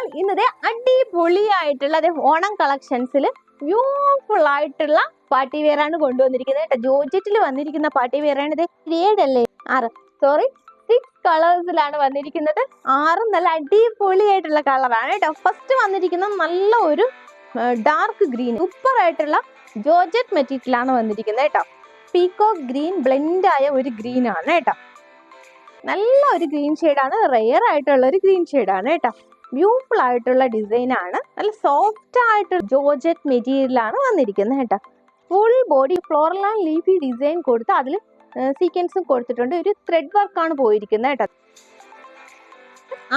എന്നാൽ ഇന്നത്തെ അടിപൊളിയായിട്ടുള്ള ഓണം കളക്ഷൻസിൽ ബ്യൂട്ടിഫുൾ ആയിട്ടുള്ള പാർട്ടി വെയർ ആണ് കൊണ്ടുവന്നിരിക്കുന്നത് കേട്ടോ. ജോർജറ്റിൽ വന്നിരിക്കുന്ന പാർട്ടി വെയർ ആണ്. ഇത് 6 കളേഴ്സിലാണ് വന്നിരിക്കുന്നത്. 6 നല്ല അടിപൊളിയായിട്ടുള്ള കളറാണ് കേട്ടോ. ഫസ്റ്റ് വന്നിരിക്കുന്നത് നല്ല ഒരു ഡാർക്ക് ഗ്രീൻ സൂപ്പർ ആയിട്ടുള്ള ജോർജറ്റ് മെറ്റീരിയലാണ് വന്നിരിക്കുന്നത് കേട്ടോ. പീകോക്ക് ഗ്രീൻ ബ്ലെൻഡ് ആയ ഒരു ഗ്രീൻ ആണ് കേട്ടോ. നല്ല ഒരു ഗ്രീൻ ഷെയ്ഡാണ്, റെയർ ആയിട്ടുള്ള ഒരു ഗ്രീൻ ഷെയ്ഡാണ് കേട്ടോ. ബ്യൂട്ടിഫുൾ ആയിട്ടുള്ള ഡിസൈൻ ആണ്. നല്ല സോഫ്റ്റ് ആയിട്ട് ജോർജറ്റ് മെറ്റീരിയലാണ് വന്നിരിക്കുന്നത് കേട്ടോ. Full body floral and leafy design കൊടുത്ത് അതിൽ സീക്വൻസും കൊടുത്തിട്ടുണ്ട്. ഒരു ത്രെഡ് വർക്കാണ് പോയിരിക്കുന്നത് കേട്ടോ.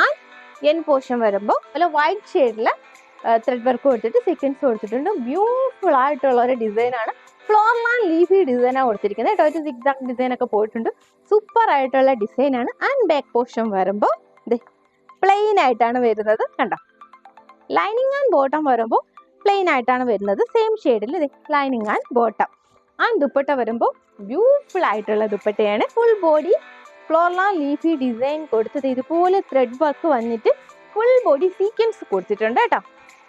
ആ എൻ പോർഷൻ വരുമ്പോൾ അല്ല വൈറ്റ് ഷെയ്ഡിൽ ത്രെഡ് വർക്ക് കൊടുത്തിട്ട് സീക്വൻസ് കൊടുത്തിട്ടുണ്ട്. ബ്യൂട്ടിഫുൾ ആയിട്ടുള്ള ഒരു ഡിസൈനാണ്. ഫ്ലോറൽ ആൻഡ് ലീഫി ഡിസൈനാണ് കൊടുത്തിരിക്കുന്നത് കേട്ടോ. ഒരു സിഗ്സാഗ് ഡിസൈൻ ഒക്കെ പോയിട്ടുണ്ട്. സൂപ്പർ ആയിട്ടുള്ള ഡിസൈനാണ്. ആൻഡ് ബാക്ക് പോർഷൻ വരുമ്പോൾ പ്ലെയിൻ ആയിട്ടാണ് വരുന്നത് കണ്ടോ. ലൈനിങ് ആൻഡ് ബോട്ടം വരുമ്പോൾ പ്ലെയിൻ ആയിട്ടാണ് വരുന്നത്. സെയിം ഷെയ്ഡിൽ lining and bottom. And dupatta വരുമ്പോൾ ബ്യൂട്ടിഫുൾ ആയിട്ടുള്ള ദുപ്പട്ടയാണ്. Full body floral and leafy design കൊടുത്തത് ഇതുപോലെ ത്രെഡ് വർക്ക് വന്നിട്ട് ഫുൾ ബോഡി സീക്വൻസ് കൊടുത്തിട്ടുണ്ട് കേട്ടോ.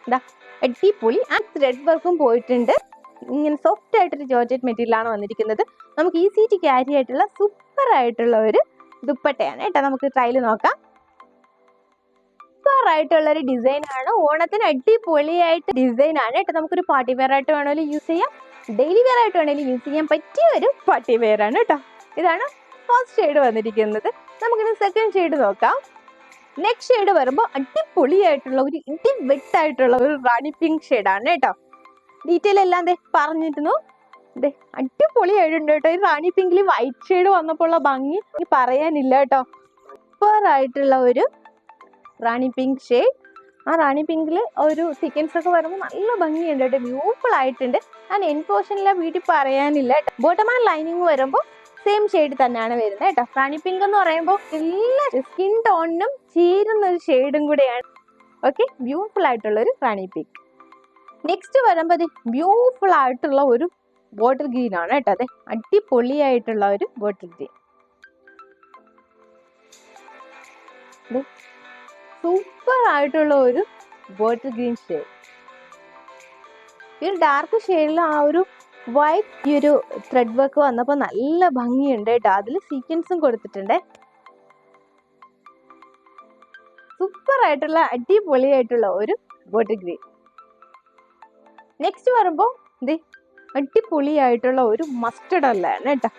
എന്താ അടിപൊളി. ആൻഡ് ത്രെഡ് വർക്കും പോയിട്ടുണ്ട്. ഇങ്ങനെ സോഫ്റ്റ് ആയിട്ടൊരു ജോർജറ്റ് മെറ്റീരിയലാണ് വന്നിരിക്കുന്നത്. നമുക്ക് ഈസി ടു ക്യാരി ആയിട്ടുള്ള സൂപ്പർ ആയിട്ടുള്ള ഒരു ദുപ്പട്ടയാണ് കേട്ടോ. നമുക്ക് ട്രയൽ നോക്കാം. സൂപ്പർ ആയിട്ടുള്ള ഒരു ഡിസൈൻ ആണ്. ഓണത്തിന് അടിപൊളിയായിട്ട് ഡിസൈൻ ആണ് കേട്ടോ. നമുക്കൊരു പാർട്ടി വെയർ ആയിട്ട് വേണമെങ്കിലും യൂസ് ചെയ്യാം, ഡെയിലി വെയർ ആയിട്ട് വേണമെങ്കിലും യൂസ് ചെയ്യാൻ പറ്റിയ ഒരു പാർട്ടി വെയർ ആണ് കേട്ടോ. ഇതാണ് ഫസ്റ്റ് ഷെയ്ഡ് വന്നിരിക്കുന്നത്. നമുക്കിനി സെക്കൻഡ് ഷെയ്ഡ് നോക്കാം. നെക്സ്റ്റ് ഷെയ്ഡ് വരുമ്പോൾ അടിപൊളിയായിട്ടുള്ള ഒരു ഇടി വെട്ടായിട്ടുള്ള ഒരു റാണി പിങ്ക് ഷെയ്ഡാണ് കേട്ടോ. ഡീറ്റെയിൽ എല്ലാം പറഞ്ഞിരുന്നു. അടിപൊളിയായിട്ടുണ്ട് കേട്ടോ. ഈ റാണി പിങ്കിൽ വൈറ്റ് ഷെയ്ഡ് വന്നപ്പോൾ ഉള്ള ഭംഗി പറയാനില്ല കേട്ടോ. സൂപ്പർ ആയിട്ടുള്ള ഒരു റാണി പിങ്ക് ഷെയ്ഡ്. ആ റാണി പിങ്കിൽ ഒരു സീക്വൻസ് ഒക്കെ വരുമ്പോൾ നല്ല ഭംഗിയുണ്ട് കേട്ടോ. ബ്യൂട്ടിഫുൾ ആയിട്ടുണ്ട്. ആൻഡ് എൻ പോർഷനിലെ വീട്ടിൽ പറയാനില്ല കേട്ടോ. ബോട്ടം ആൻഡ് ലൈനിങ് വരുമ്പോൾ സെയിം ഷെയ്ഡ് തന്നെയാണ് വരുന്നത് കേട്ടോ. റാണി പിങ്ക് എന്ന് പറയുമ്പോൾ എല്ലാ സ്കിൻ ടോണിനും ചേരുന്ന ഒരു ഷെയ്ഡും കൂടെയാണ്. ഓക്കെ, ബ്യൂട്ടിഫുൾ ആയിട്ടുള്ള ഒരു റാണി പിങ്ക്. നെക്സ്റ്റ് വരുമ്പോൾ ബ്യൂട്ടിഫുൾ ആയിട്ടുള്ള ഒരു ബോട്ടിൽ ഗ്രീൻ ആണ് കേട്ടോ. അതെ, അടിപൊളിയായിട്ടുള്ള ഒരു ബോട്ടിൽ ഗ്രീൻ. സൂപ്പർ ആയിട്ടുള്ള ഒരു ബോട്ടിൽ ഗ്രീൻ ഷെയ്ഡ്. ഈ ഒരു ഡാർക്ക് ഷെയ്ഡിൽ ആ ഒരു വൈറ്റ് ഈ ഒരു ത്രെഡ് വർക്ക് വന്നപ്പോൾ നല്ല ഭംഗിയുണ്ട് കേട്ടോ. അതിൽ സീക്വൻസും കൊടുത്തിട്ടുണ്ട്. സൂപ്പർ ആയിട്ടുള്ള അടിപൊളിയായിട്ടുള്ള ഒരു ബോട്ടിൽ ഗ്രീൻ. നെക്സ്റ്റ് വരുമ്പോൾ അടിപൊളിയായിട്ടുള്ള ഒരു മസ്റ്റർഡ് അല്ലാണ് കേട്ടോ.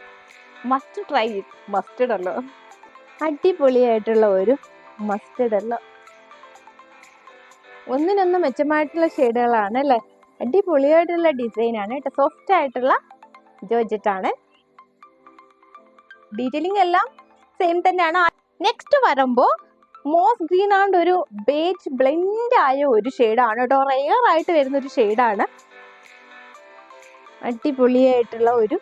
Must try it. മസ്റ്റർഡ് അല്ലോ, അടിപൊളിയായിട്ടുള്ള ഒരു മസ്റ്റർഡ് അല്ല. ഒന്നിനൊന്നും മെച്ചമായിട്ടുള്ള ഷെയ്ഡുകളാണ് അല്ലേ. അടിപൊളിയായിട്ടുള്ള ഡിസൈൻ ആണ് കേട്ടോ. സോഫ്റ്റ് ആയിട്ടുള്ള ജോർജറ്റ് ആണ്. ഡീറ്റെയിലിംഗ് എല്ലാം സെയിം തന്നെയാണ്. നെക്സ്റ്റ് വരുമ്പോൾ മോസ് ഗ്രീൻ ആൻഡ് ഒരു ബേജ് ബ്ലെൻഡ് ആയ ഒരു ഷെയ്ഡാണ് കേട്ടോ. റെയർ ആയിട്ട് വരുന്ന ഒരു ഷെയ്ഡാണ്. അടിപൊളിയായിട്ടുള്ള ഒരു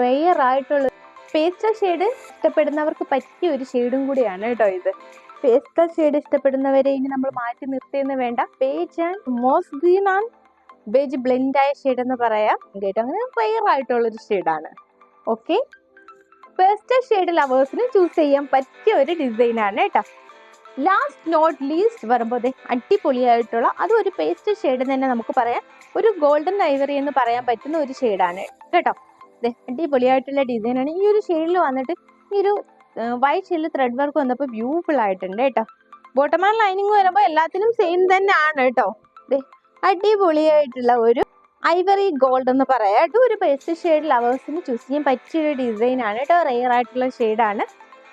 റെയർ ആയിട്ടുള്ള പേസ്റ്റൽ ഷെയ്ഡ് ഇഷ്ടപ്പെടുന്നവർക്ക് പറ്റിയ ഒരു ഷെയ്ഡും കൂടിയാണ് കേട്ടോ ഇത്. പേസ്റ്റൽ ഷെയ്ഡ് ഇഷ്ടപ്പെടുന്നവരെ ഇനി നമ്മൾ മാറ്റി നിർത്തിയെന്ന് വേണ്ട. Beige and moss green and beige blend ആയ ഷെയ്ഡ് എന്ന് പറയാം കേട്ടോ. അങ്ങനെ റെയർ ആയിട്ടുള്ളൊരു ഷെയ്ഡാണ്. ഓക്കെ, പേസ്റ്റൽ ഷെയ്ഡ് ലവേഴ്സിന് ചൂസ് ചെയ്യാൻ പറ്റിയ ഒരു ഡിസൈനാണ് കേട്ടോ. ലാസ്റ്റ് നോട്ട് ലീസ്റ്റ് വരുമ്പോൾ അടിപൊളിയായിട്ടുള്ള അതും ഒരു പേസ്റ്റൽ ഷെയ്ഡ് തന്നെ നമുക്ക് പറയാം. ഒരു ഗോൾഡൻ ഐവറി എന്ന് പറയാൻ പറ്റുന്ന ഒരു ഷെയ്ഡാണ് കേട്ടോ. അടിപൊളിയായിട്ടുള്ള ഡിസൈനാണ്. ഈ ഒരു ഷെയ്ഡിൽ വന്നിട്ട് ഈ ഒരു വൈറ്റ് ഷെയ്ഡിൽ ത്രെഡ് വർക്ക് വന്നപ്പോൾ ബ്യൂട്ടിഫുൾ ആയിട്ടുണ്ട് കേട്ടോ. ബോട്ടം ആൻഡ് ലൈനിങ് വരുമ്പോൾ എല്ലാത്തിനും സെയിം തന്നെ ആണ് കേട്ടോ. അടിപൊളിയായിട്ടുള്ള ഒരു ഐവറി ഗോൾഡ് എന്ന് പറയാം. അതും ഒരു പേസ്റ്റൽ ഷെയ്ഡ് ലവേഴ്സിന് ചൂസ് ചെയ്യാൻ പറ്റിയൊരു ഡിസൈനാണ് കേട്ടോ. റെയർ ആയിട്ടുള്ള ഷെയ്ഡാണ്.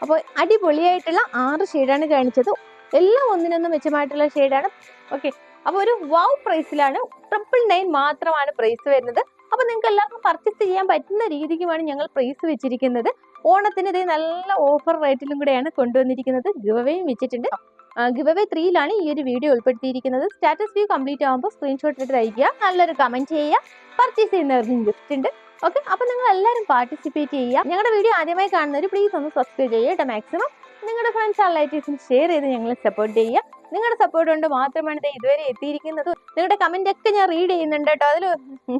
അപ്പോൾ അടിപൊളിയായിട്ടുള്ള 6 ഷെയ്ഡാണ് കാണിച്ചത്. എല്ലാം ഒന്നിനൊന്നും മെച്ചമായിട്ടുള്ള ഷെയ്ഡാണ്. ഓക്കെ, അപ്പോൾ ഒരു വൗ പ്രൈസിലാണ്. 999 മാത്രമാണ് പ്രൈസ് വരുന്നത്. അപ്പോൾ നിങ്ങൾക്ക് എല്ലാവർക്കും പർച്ചേസ് ചെയ്യാൻ പറ്റുന്ന രീതിക്കുമാണ് ഞങ്ങൾ പ്രൈസ് വെച്ചിരിക്കുന്നത്. ഓണത്തിന് ഇത് നല്ല ഓഫർ റേറ്റിലും കൂടെയാണ് കൊണ്ടുവന്നിരിക്കുന്നത്. ഗിവ് അവേയും വെച്ചിട്ടുണ്ട്. ഗിവ് അവേ 3ലാണ് ഈ ഒരു വീഡിയോ ഉൾപ്പെടുത്തിയിരിക്കുന്നത്. സ്റ്റാറ്റസ് വ്യൂ കംപ്ലീറ്റ് ആകുമ്പോൾ സ്ക്രീൻഷോട്ട് എടുത്ത് അയക്കുക, നല്ലൊരു കമന്റ് ചെയ്യുക. പർച്ചേസ് ചെയ്യുന്നവർക്കും ഗിഫ്റ്റ് ഉണ്ട്. ഓക്കെ, അപ്പോൾ നിങ്ങൾ എല്ലാവരും പാർട്ടിസിപ്പേറ്റ് ചെയ്യുക. ഞങ്ങളുടെ വീഡിയോ ആദ്യമായി കാണുന്നവർ പ്ലീസ് ഒന്ന് സബ്സ്ക്രൈബ് ചെയ്യുക കേട്ടോ. മാക്സിമം നിങ്ങളുടെ ഫ്രണ്ട്സ് ആൻഡ് റിലേറ്റീവ്സിന് ഷെയർ ചെയ്ത് ഞങ്ങളെ സപ്പോർട്ട് ചെയ്യുക. നിങ്ങളുടെ സപ്പോർട്ട് കൊണ്ട് മാത്രമാണ് ഇത് ഇതുവരെ എത്തിയിരിക്കുന്നത്. നിങ്ങളുടെ കമന്റ് ഒക്കെ ഞാൻ റീഡ് ചെയ്യുന്നുണ്ട് കേട്ടോ. അതിൽ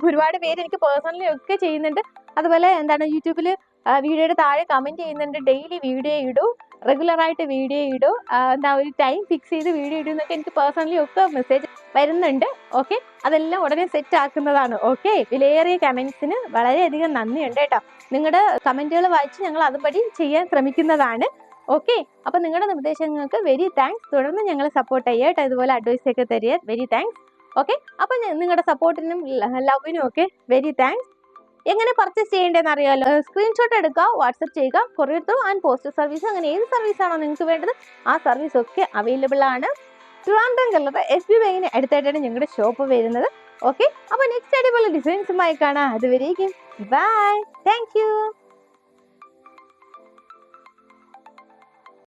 ഒരുപാട് പേര് എനിക്ക് പേഴ്സണലി ഒക്കെ ചെയ്യുന്നുണ്ട്. അതുപോലെ യൂട്യൂബിൽ വീഡിയോയുടെ താഴെ കമന്റ് ചെയ്യുന്നുണ്ട്. ഡെയിലി വീഡിയോ ഇടൂ, റെഗുലർ ആയിട്ട് വീഡിയോ ഇടും, എന്താ ഒരു ടൈം ഫിക്സ് ചെയ്ത് വീഡിയോ ഇടും എന്നൊക്കെ എനിക്ക് പേഴ്സണലി ഒക്കെ മെസ്സേജ് വരുന്നുണ്ട്. ഓക്കെ, അതെല്ലാം ഉടനെ സെറ്റ് ആക്കുന്നതാണ്. ഓക്കെ, വിലയേറിയ കമന്റ്സിന് വളരെയധികം നന്ദിയുണ്ട് കേട്ടോ. നിങ്ങളുടെ കമന്റുകൾ വായിച്ച് ഞങ്ങൾ അതുപടി ചെയ്യാൻ ശ്രമിക്കുന്നതാണ്. ഓക്കെ, അപ്പൊ നിങ്ങളുടെ നിർദ്ദേശങ്ങൾക്ക് വെരി താങ്ക്സ്. തുടർന്ന് ഞങ്ങളെ സപ്പോർട്ട് ചെയ്യുക കേട്ടോ, ഇതുപോലെ അഡ്വൈസ് ഒക്കെ തരിക. Very thanks. ഓക്കെ, അപ്പൊ നിങ്ങളുടെ സപ്പോർട്ടിനും ലവിനും ഒക്കെ വെരി താങ്ക്സ്. എങ്ങനെ പർച്ചേസ് ചെയ്യേണ്ടതെന്ന് അറിയാമല്ലോ. സ്ക്രീൻഷോട്ട് എടുക്കുക, വാട്സപ്പ് ചെയ്യുക. Courier through and postal service, അങ്ങനെ ഏത് സർവീസ് ആണോ നിങ്ങൾക്ക് വേണ്ടത് ആ സർവീസ് ഒക്കെ അവൈലബിൾ ആണ്. ട്രിവാൻഡ്രം കല്ലറ SB ബാങ്കിന് അടുത്തായിട്ടാണ് ഞങ്ങളുടെ ഷോപ്പ് വരുന്നത്. ഓക്കെ, അപ്പൊ നെക്സ്റ്റ് അടിപൊളി ഡിസൈൻസുമായി കാണാം. അതുവരേക്കും ബൈ. Thank you.